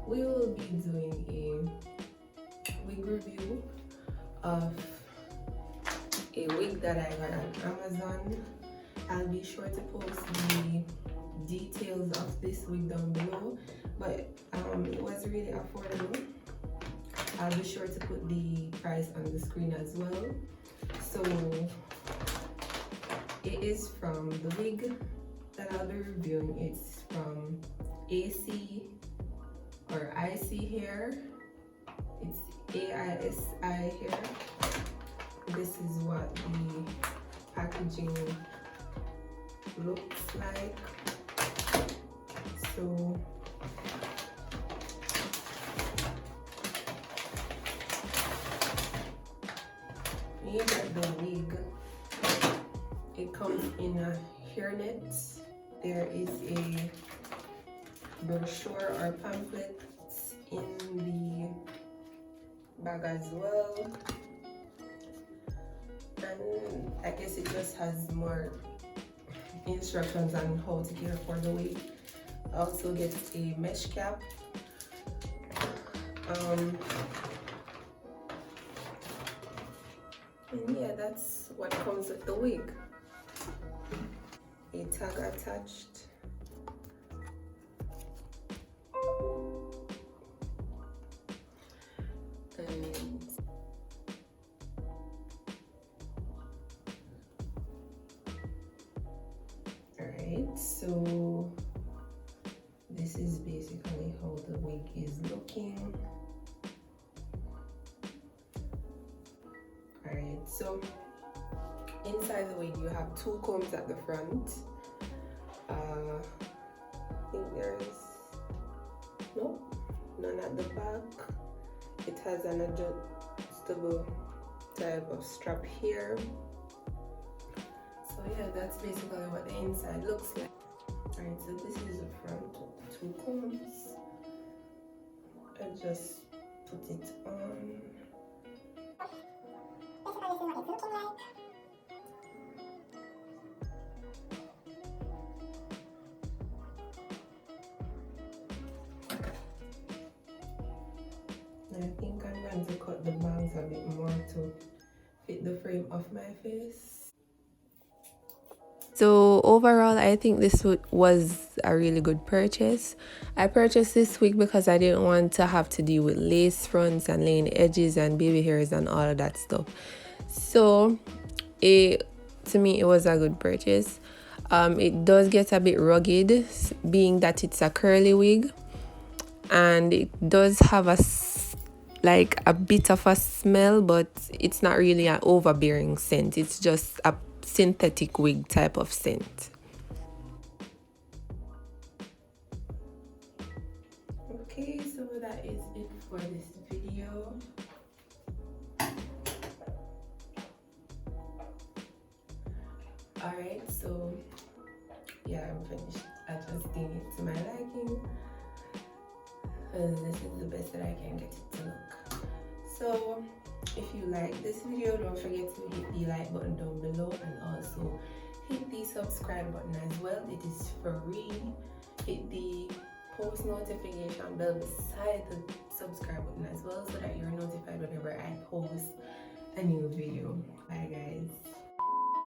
we will be doing a wig review of a wig that I got on Amazon. I'll be sure to post the details of this wig down below, but it was really affordable. I'll be sure to put the price on the screen as well. So it is from the wig that I'll be reviewing. It's from AISI Hair. It's AISI Hair. This is what the packaging looks like. So when you get the wig, it comes in a hairnet. There is a brochure or pamphlet in the bag as well, and I guess it just has more instructions on how to care for the wig. Also gets a mesh cap. And yeah, that's what comes with the wig. A tag attached. And alright, so this is basically how the wig is looking. Alright, so inside the wig you have two combs at the front. I think there's none at the back. It has an adjustable type of strap here. So yeah, that's basically what the inside looks like. Alright, so this is the front, two combs. I just put it on. I think I'm going to cut the bangs a bit more to fit the frame of my face. So overall, I think this was a really good purchase. I purchased this wig because I didn't want to have to deal with lace fronts and laying edges and baby hairs and all of that stuff. So to me, it was a good purchase. It does get a bit rugged, being that it's a curly wig, and it does have a bit of a smell, but it's not really an overbearing scent. It's just a synthetic wig type of scent. Okay, so that is it for this video. Alright, so yeah, I'm finished adjusting it to my liking. This is the best that I can get it to look. So if you like this video, don't forget to hit the like button down below, and also hit the subscribe button as well. It is free. Hit the post notification bell beside the subscribe button as well, so that you're notified whenever I post a new video. Bye guys.